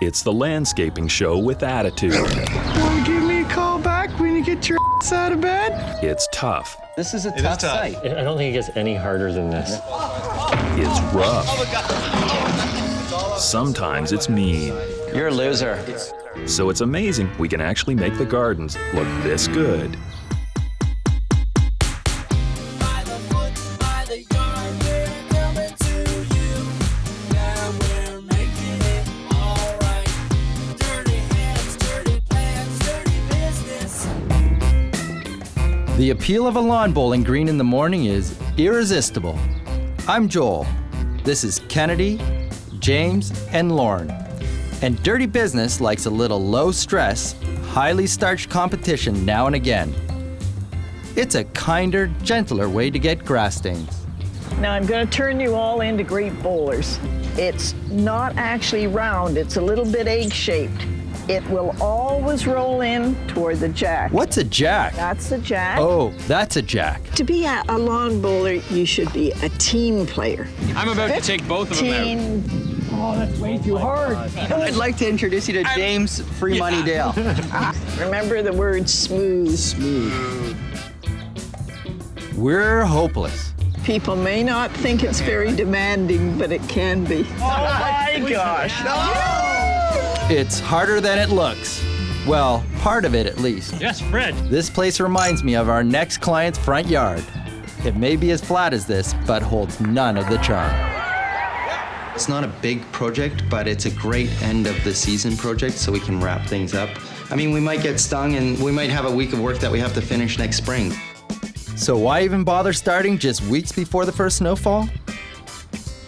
It's the landscaping show with attitude. Want to give me a call back when you get your ass out of bed? It's tough. This is a tough site. I don't think it gets any harder than this. It's rough. Sometimes it's mean. You're a loser. So it's amazing we can actually make the gardens look this good. The appeal of a lawn bowling green in the morning is irresistible. I'm Joel. This is Kennedy, James, and Lorne. And Dirty Business likes a little low-stress, highly starched competition now and again. It's a kinder, gentler way to get grass stains. Now I'm going to turn you all into great bowlers. It's not actually round, it's a little bit egg-shaped. It will always roll in toward the jack. What's a jack? That's a jack. Oh, that's a jack. To be a lawn bowler, you should be a team player. I'm about to take both of them out. Oh, that's way too hard. I'd like to introduce you to James Free Money Dale. Remember the word smooth. Smooth. We're hopeless. People may not think it's very demanding, but it can be. Oh my gosh. It's harder than it looks. Well, part of it at least. Yes, Fred. This place reminds me of our next client's front yard. It may be as flat as this, but holds none of the charm. It's not a big project, but it's a great end of the season project so we can wrap things up. I mean, we might get stung and we might have a week of work that we have to finish next spring. So why even bother starting just weeks before the first snowfall?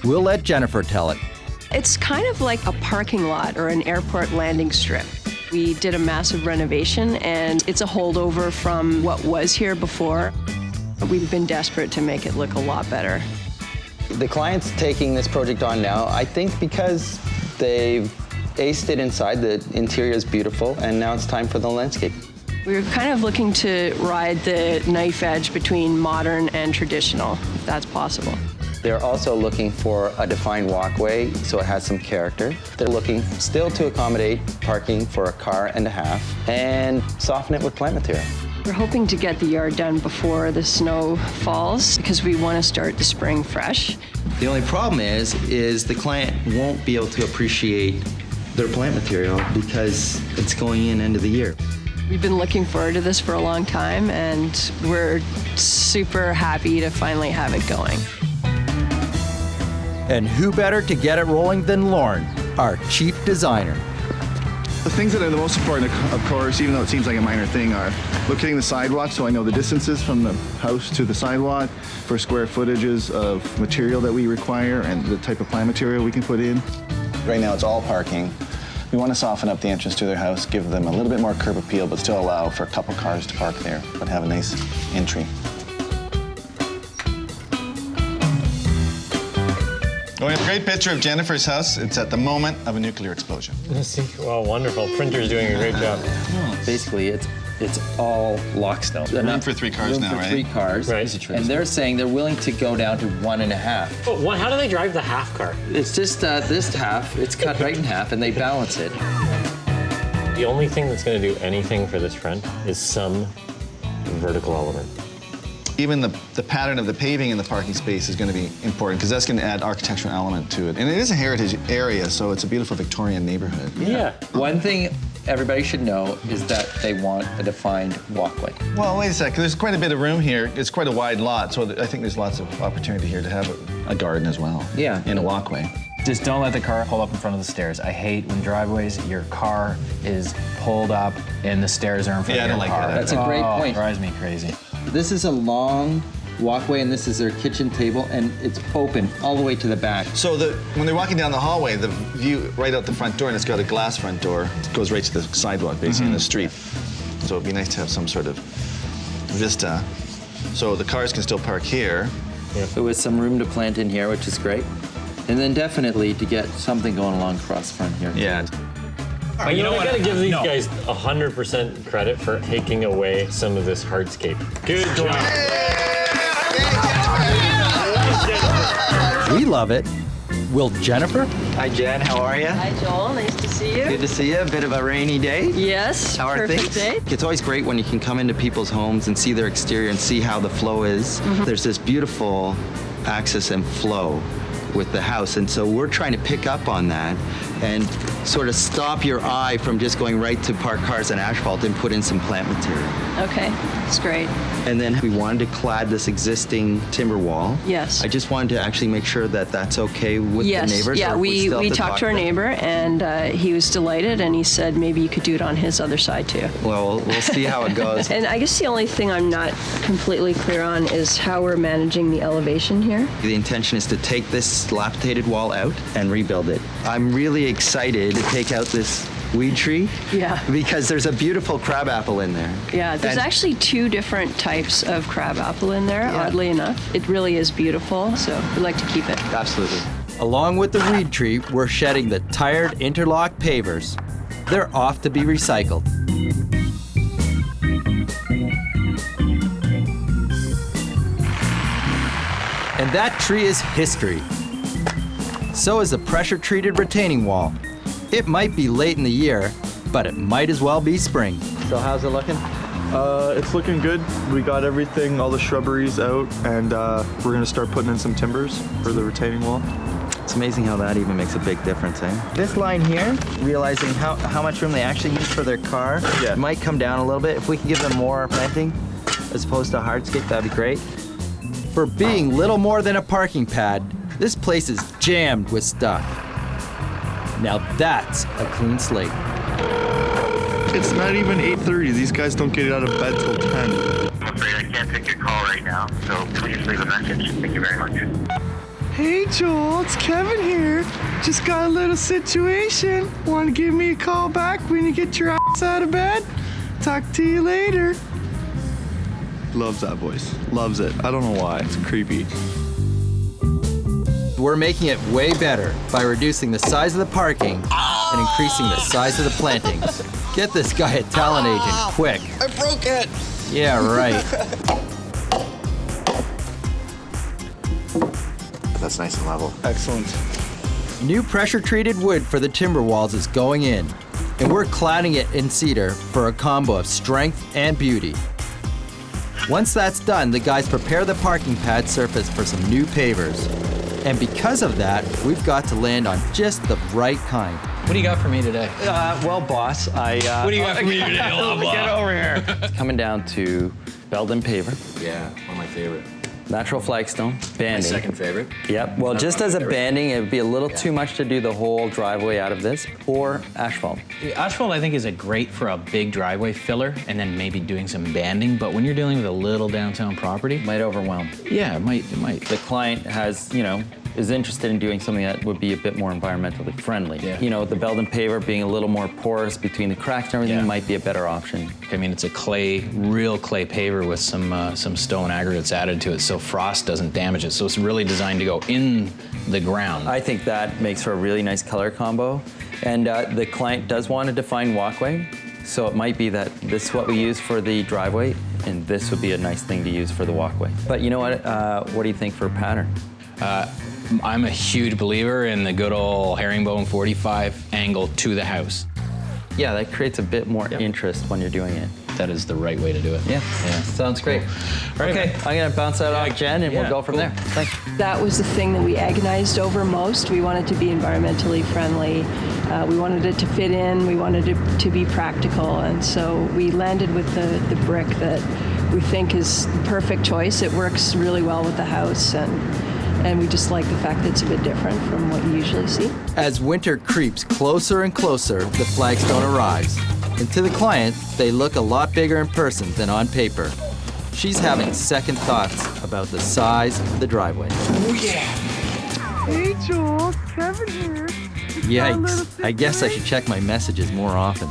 We'll let Jennifer tell it. It's kind of like a parking lot or an airport landing strip. We did a massive renovation and it's a holdover from what was here before. We've been desperate to make it look a lot better. The client's taking this project on now, I think because they've aced it inside, the interior is beautiful, and now it's time for the landscape. We were kind of looking to ride the knife edge between modern and traditional, if that's possible. They're also looking for a defined walkway, so it has some character. They're looking still to accommodate parking for a car and a half, and soften it with plant material. We're hoping to get the yard done before the snow falls because we want to start the spring fresh. The only problem is the client won't be able to appreciate their plant material because it's going in end of the year. We've been looking forward to this for a long time and we're super happy to finally have it going. And who better to get it rolling than Lorne, our chief designer. The things that are the most important, of course, even though it seems like a minor thing, are locating the sidewalk so I know the distances from the house to the sidewalk, for square footages of material that we require and the type of plant material we can put in. Right now it's all parking. We want to soften up the entrance to their house, give them a little bit more curb appeal, but still allow for a couple cars to park there, but have a nice entry. We have a great picture of Jennifer's house. It's at the moment of a nuclear explosion. Well, wonderful. Printer's doing a great job. Basically, it's all lockstone. Room for 3 cars now, right? 3 cars. Right. And they're saying they're willing to go down to 1.5. Oh, how do they drive the half car? It's just this half, it's cut right in half, and they balance it. The only thing that's going to do anything for this front is some vertical element. Even the pattern of the paving in the parking space is going to be important because that's going to add architectural element to it. And it is a heritage area, so it's a beautiful Victorian neighborhood. Yeah. One thing everybody should know is that they want a defined walkway. Well, wait a second. There's quite a bit of room here. It's quite a wide lot, so I think there's lots of opportunity here to have a garden as well. Yeah. And a walkway. Just don't let the car pull up in front of the stairs. I hate when driveways, your car is pulled up and the stairs are in front of your car. That's a great point. It drives me crazy. This is a long walkway, and this is their kitchen table, and it's open all the way to the back. So when they're walking down the hallway, the view right out the front door, and it's got a glass front door, it goes right to the sidewalk, basically, in the street. So it'd be nice to have some sort of vista. So the cars can still park here. Yeah. So with some room to plant in here, which is great. And then definitely to get something going along across the front here. Yeah. But you know what? I gotta give these guys 100% credit for taking away some of this hardscape. Good job. We love it. will Jennifer? Hi, Jen. How are you? Hi, Joel. Nice to see you. Good to see you. A bit of a rainy day. Yes. How are perfect things? day. It's always great when you can come into people's homes and see their exterior and see how the flow is. There's this beautiful axis and flow with the house, and so we're trying to pick up on that and sort of stop your eye from just going right to park cars and asphalt and put in some plant material. Okay, that's great. And then we wanted to clad this existing timber wall. Yes. I just wanted to actually make sure that that's okay with Yes. the neighbors. Yeah, or if we still have talked to our them? neighbor, and he was delighted, and he said maybe you could do it on his other side too. Well, we'll see how it goes. And I guess the only thing I'm not completely clear on is how we're managing the elevation here. The intention is to take this dilapidated wall out and rebuild it. I'm really excited to take out this weed tree. Yeah. Because there's a beautiful crabapple in there. Yeah, there's And- actually 2 different types of crabapple in there, oddly enough. It really is beautiful, so we'd like to keep it. Absolutely. Along with the weed tree, we're shedding the tired interlock pavers. They're off to be recycled. And that tree is history. So is the pressure-treated retaining wall. It might be late in the year, but it might as well be spring. So how's it looking? It's looking good. We got everything, all the shrubberies out, and we're gonna start putting in some timbers for the retaining wall. It's amazing how that even makes a big difference, eh? This line here, realizing how much room they actually use for their car, might come down a little bit. If we could give them more planting as opposed to hardscape, that'd be great. For being little more than a parking pad, this place is jammed with stuff. Now that's a clean slate. It's not even 8:30. These guys don't get out of bed till 10. I'm afraid I can't take your call right now, so please leave a message. Thank you very much. Hey, Joel, it's Kevin here. Just got a little situation. Want to give me a call back when you get your ass out of bed? Talk to you later. Loves that voice. Loves it. I don't know why. It's creepy. We're making it way better by reducing the size of the parking and increasing the size of the plantings. Get this guy a talent agent, quick. I broke it! Yeah, right. That's nice and level. Excellent. New pressure-treated wood for the timber walls is going in, and we're cladding it in cedar for a combo of strength and beauty. Once that's done, the guys prepare the parking pad surface for some new pavers. And because of that, we've got to land on just the right kind. What do you got for me today? Well, boss, What do you got for me today, Loblaw? Get over here. It's coming down to Belden paver, Yeah, one of my favorite. natural flagstone, banding. My second favorite. Yep. Well, That's just my as a favorite. banding, it would be a little too much to do the whole driveway out of this, or asphalt. The asphalt, I think, is a great for a big driveway filler, and then maybe doing some banding. But when you're dealing with a little downtown property, Might overwhelm. yeah, it might. The client has, is interested in doing something that would be a bit more environmentally friendly. Yeah. The Belden paver being a little more porous between the cracks and everything might be a better option. I mean, it's a real clay paver with some stone aggregates added to it, so frost doesn't damage it. So it's really designed to go in the ground. I think that makes for a really nice color combo. And the client does want a defined walkway, so it might be that this is what we use for the driveway, and this would be a nice thing to use for the walkway. But you know what? What do you think for a pattern? I'm a huge believer in the good old herringbone 45 angle to the house. Yeah, that creates a bit more interest when you're doing it. That is the right way to do it. Yeah, sounds great. All right, Okay, man. I'm gonna bounce that off Jen, and we'll go from there. Thanks. That was the thing that we agonized over most. We wanted to be environmentally friendly. We wanted it to fit in. We wanted it to be practical. And so we landed with the brick that we think is the perfect choice. It works really well with the house, and we just like the fact that it's a bit different from what you usually see. As winter creeps closer and closer, the flagstone arrives. And to the client, they look a lot bigger in person than on paper. She's having second thoughts about the size of the driveway. Hey, Joel, it's Kevin here. Yikes, I guess I should check my messages more often.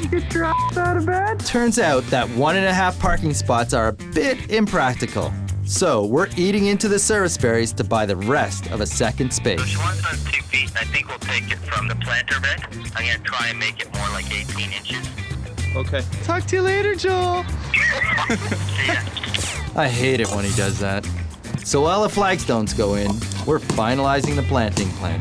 You get your ass out of bed? Turns out that 1.5 parking spots are a bit impractical. So we're eating into the serviceberries to buy the rest of a second space. She wants it on 2 feet. I think we'll take it from the planter bed. I'm going to try and make it more like 18 inches. Okay. Talk to you later, Joel. See ya. I hate it when he does that. So while the flagstones go in, we're finalizing the planting plan.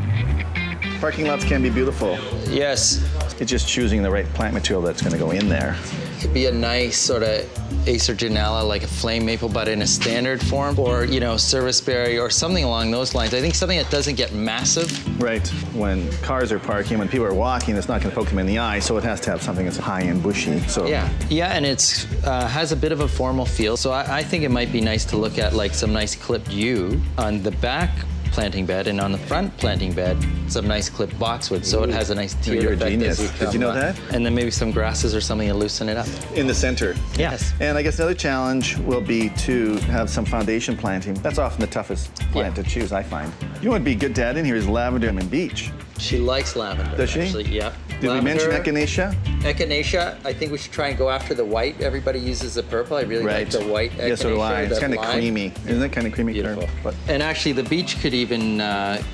Parking lots can be beautiful. Yes. It's just choosing the right plant material that's going to go in there. Could be a nice sort of Acer Janella, like a flame maple, but in a standard form, or, you know, serviceberry or something along those lines. I think something that doesn't get massive. Right. When cars are parking, when people are walking, it's not going to poke them in the eye, so it has to have something that's high and bushy. So Yeah, and it's has a bit of a formal feel. So I think it might be nice to look at like some nice clipped yew on the back planting bed, and on the front planting bed, some nice clipped boxwood, so it has a nice tiered You're a effect. genius. Did you know that? And then maybe some grasses or something to loosen it up. in the center. Yes. And I guess another challenge will be to have some foundation planting. That's often the toughest plant to choose, I find. You know what would be good to add in here is lavender and beech. She likes lavender. Does she? Actually, yeah. Did we mention echinacea? Echinacea, I think we should try and go after the white. Everybody uses the purple. I really like the white echinacea. Yeah, so do I. It's kind of creamy. Isn't it kind of creamy? Beautiful. But And actually, the beech could even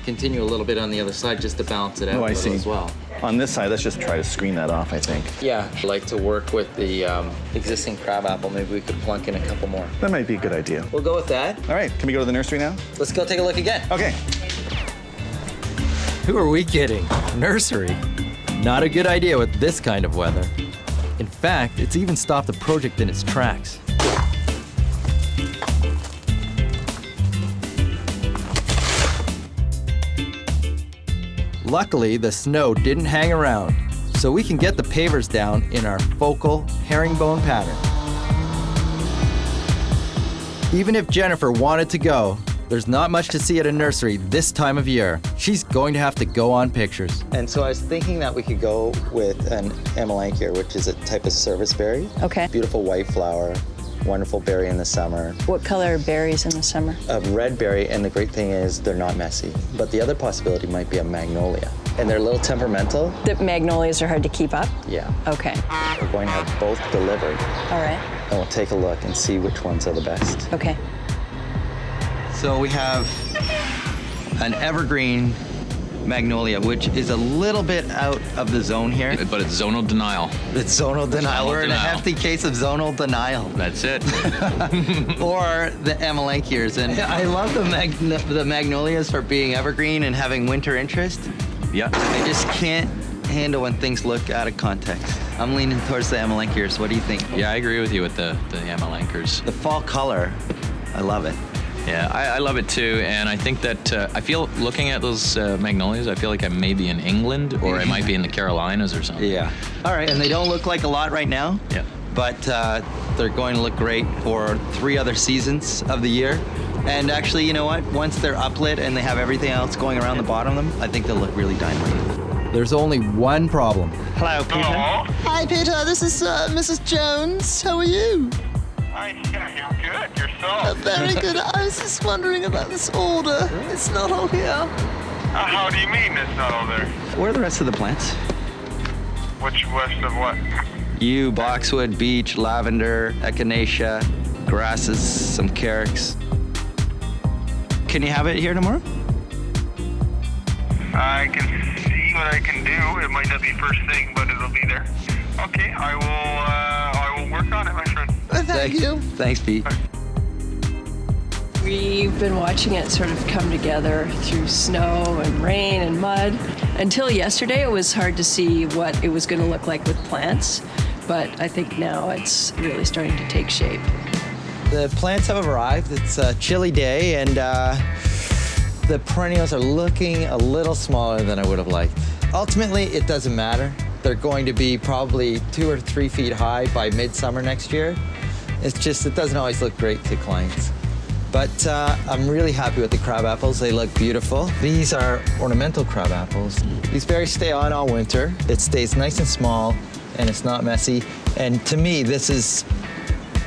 continue a little bit on the other side just to balance it out a little as well. On this side, let's just try to screen that off, I think. Yeah, I'd like to work with the existing crabapple. Maybe we could plunk in a couple more. That might be a good idea. We'll go with that. All right, can we go to the nursery now? Let's go take a look again. Okay. Who are we kidding? Nursery? Not a good idea with this kind of weather. In fact, it's even stopped the project in its tracks. Luckily, the snow didn't hang around, so we can get the pavers down in our focal herringbone pattern. Even if Jennifer wanted to go, there's not much to see at a nursery this time of year. She's going to have to go on pictures. And so I was thinking that we could go with an amelanchier, which is a type of serviceberry. Okay. Beautiful white flower, wonderful berry in the summer. What color are berries in the summer? A red berry, and the great thing is they're not messy. But the other possibility might be a magnolia. And they're a little temperamental. The magnolias are hard to keep up? Yeah. Okay. We're going to have both delivered. All right. And we'll take a look and see which ones are the best. Okay. So we have an evergreen magnolia, which is a little bit out of the zone here. But it's zonal denial. It's zonal denial. Zonal We're in a denial. hefty case of zonal denial. That's it. Or the amelanchiers. And I love the magnolias for being evergreen and having winter interest. Yeah. I just can't handle when things look out of context. I'm leaning towards the amelanchiers. What do you think? Yeah, I agree with you with the amelanchiers. The fall color, I love it. Yeah, I love it too, and I think that I feel, looking at those magnolias, I feel like I may be in England, or I might be in the Carolinas or something. Yeah. All right, and they don't look like a lot right now. Yeah. But they're going to look great for 3 other seasons of the year. And actually, you know what? Once they're uplit and they have everything else going around the bottom of them, I think they'll look really dynamite. There's only one problem. Hello, Peter. Hi, Peter. This is Mrs. Jones. How are you? Hi, yeah, you're good. Yourself? Very good. I was just wondering about this order. It's not all here. How do you mean it's not all there? Where are the rest of the plants? Which west of what? Yew, boxwood, beech, lavender, echinacea, grasses, some carex. Can you have it here tomorrow? I can see what I can do. It might not be first thing, but it'll be there. Okay, I will work on it, my friend. Thank you. Thanks, Pete. We've been watching it sort of come together through snow and rain and mud. Until yesterday, it was hard to see what it was going to look like with plants, but I think now it's really starting to take shape. The plants have arrived. It's a chilly day, and the perennials are looking a little smaller than I would have liked. Ultimately, it doesn't matter. They're going to be probably 2 or 3 feet high by midsummer next year. It's just, it doesn't always look great to clients. But I'm really happy with the crab apples. They look beautiful. These are ornamental crab apples. These berries stay on all winter. It stays nice and small, and it's not messy. And to me, this is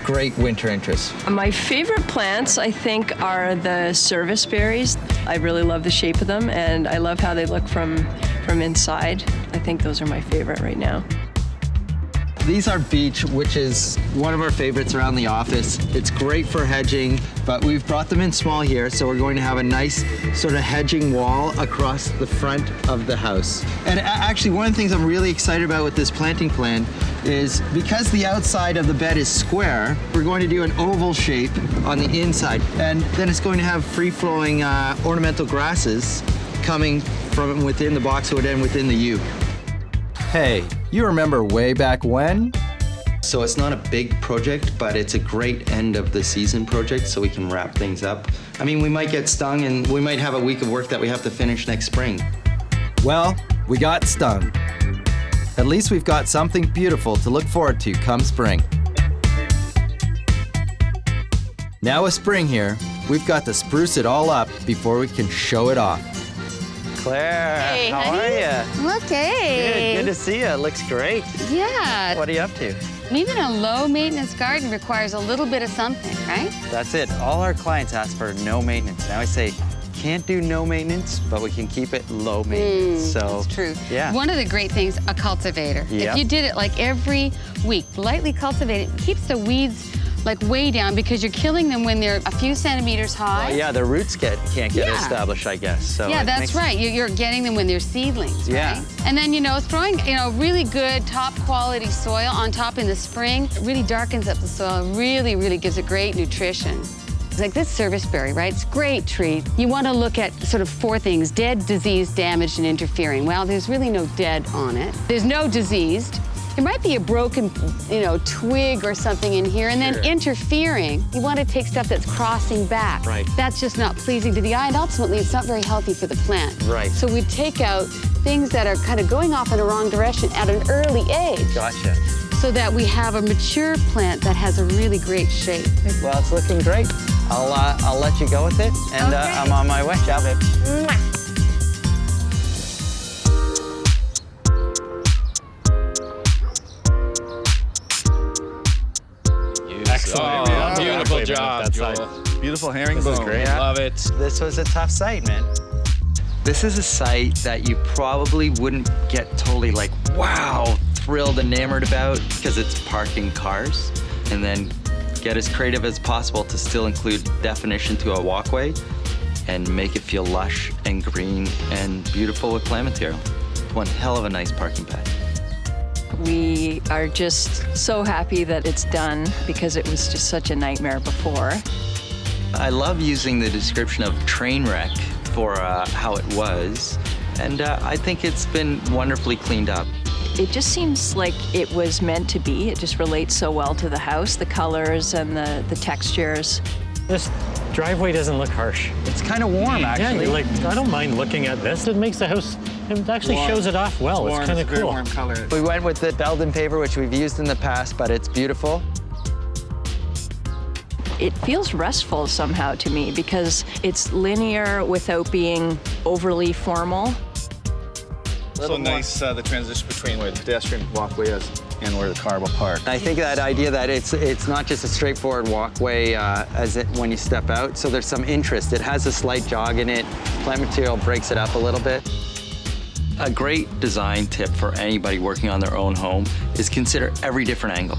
great winter interest. My favorite plants, I think, are the serviceberries. I really love the shape of them, and I love how they look from inside. I think those are my favorite right now. These are beech, which is one of our favorites around the office. It's great for hedging, but we've brought them in small here, so we're going to have a nice sort of hedging wall across the front of the house. And actually, one of the things I'm really excited about with this planting plan is because the outside of the bed is square, we're going to do an oval shape on the inside. And then it's going to have free-flowing ornamental grasses coming from within the boxwood and within the yew. Hey, you remember way back when? So it's not a big project, but it's a great end of the season project so we can wrap things up. I mean, we might get stung and we might have a week of work that we have to finish next spring. Well, we got stung. At least we've got something beautiful to look forward to come spring. Now with spring here, we've got to spruce it all up before we can show it off. Claire, Hey, how honey. are you? I'm okay. Good to see you. It looks great. Yeah. What are you up to? Even a low-maintenance garden requires a little bit of something, right? That's it. All our clients ask for no maintenance. Now I say, can't do no maintenance, but we can keep it low maintenance. So That's true. Yeah. One of the great things, a cultivator. Yep. If you did it like every week, lightly cultivate it, keeps the weeds like way down because you're killing them when they're a few centimeters high. Well, yeah, the roots can't get Yeah. established, I guess. So Yeah, it that's makes- right. You're getting them when they're seedlings, Yeah. right? And then, throwing, really good, top quality soil on top in the spring, it really darkens up the soil, really, really gives it great nutrition. It's like this serviceberry, right? It's a great tree. You want to look at sort of 4 things: dead, diseased, damaged, and interfering. Well, there's really no dead on it. There's no diseased. There might be a broken, twig or something in here, and then interfering. You want to take stuff that's crossing back. Right. That's just not pleasing to the eye, and ultimately it's not very healthy for the plant. Right. So we take out things that are kind of going off in the wrong direction at an early age, Gotcha. so that we have a mature plant that has a really great shape. Well, it's looking great. I'll let you go with it, and Okay. I'm on my way. Ciao, babe. Excellent. Oh, Beautiful beautiful job, job, Joel. Beautiful herringbone. Yeah. Love it. This was a tough site, man. This is a site that you probably wouldn't get totally like, wow, thrilled, enamored about because it's parking cars. And then get as creative as possible to still include definition to a walkway and make it feel lush and green and beautiful with plant material. One hell of a nice parking pad. We are just so happy that it's done because it was just such a nightmare before. I love using the description of train wreck for how it was, and I think it's been wonderfully cleaned up. It just seems like it was meant to be. It just relates so well to the house, the colors and the textures. This driveway doesn't look harsh. It's kind of warm, actually. Yeah, I don't mind looking at this. It makes the house, it actually Warm. shows it off well. It's kind of very cool. warm color. We went with the Belden paver, which we've used in the past, but it's beautiful. It feels restful somehow to me because it's linear without being overly formal. So nice the transition between where the pedestrian walkway is and where the car will park. I think that idea that it's not just a straightforward walkway when you step out, so there's some interest. It has a slight jog in it. Plant material breaks it up a little bit. A great design tip for anybody working on their own home is consider every different angle.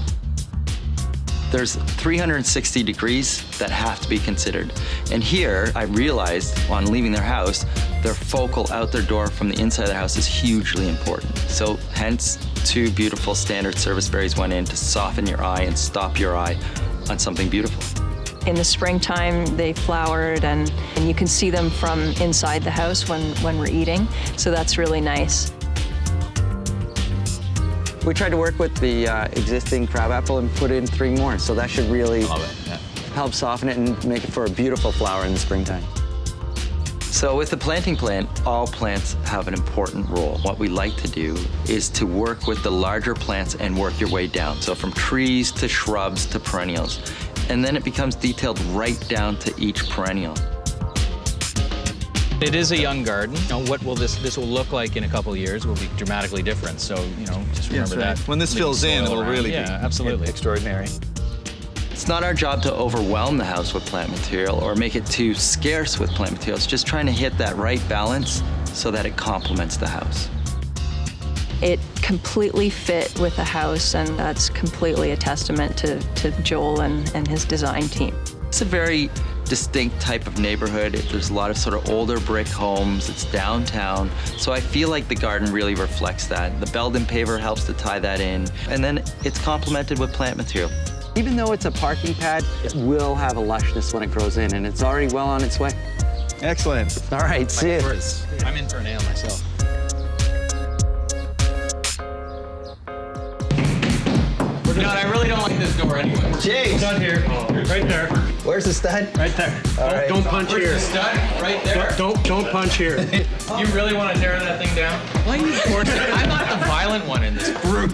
There's 360 degrees that have to be considered. And here, I realized on leaving their house, their focal out their door from the inside of the house is hugely important. So hence, 2 beautiful standard serviceberries went in to soften your eye and stop your eye on something beautiful. In the springtime, they flowered and you can see them from inside the house when we're eating. So that's really nice. We tried to work with the existing crabapple and put in 3 more, so that should really help soften it and make it for a beautiful flower in the springtime. So with the planting plan, all plants have an important role. What we like to do is to work with the larger plants and work your way down. So from trees to shrubs to perennials. And then it becomes detailed right down to each perennial. It is a young garden. What will this will look like in a couple of years will be dramatically different. So, just remember that. When this Leaving fills in, soil it'll around. really be absolutely extraordinary. It's not our job to overwhelm the house with plant material or make it too scarce with plant material. It's just trying to hit that right balance so that it complements the house. It completely fit with the house, and that's completely a testament to Joel and his design team. It's a very distinct type of neighborhood. There's a lot of sort of older brick homes. It's downtown. So I feel like the garden really reflects that. The Belden paver helps to tie that in. And then it's complemented with plant material. Even though it's a parking pad, it will have a lushness when it grows in, and it's already well on its way. Excellent. All right, see you. I'm in for an ale myself. God, I really don't like this door anyway. James! Stud here. Oh, right there. Where's the stud? Right there. right. Don't punch Where's here. the stud? Right there. Don't punch here. You really want to tear that thing down? Why are you forcing it? I'm not the violent one in this group.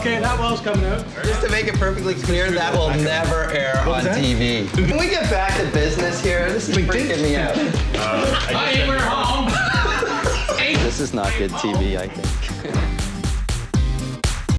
Okay, that well's coming out. Just to make it perfectly clear, that will never air on TV. Can we get back to business here? This is freaking me out. Hi, we're home. This is not good TV, I think.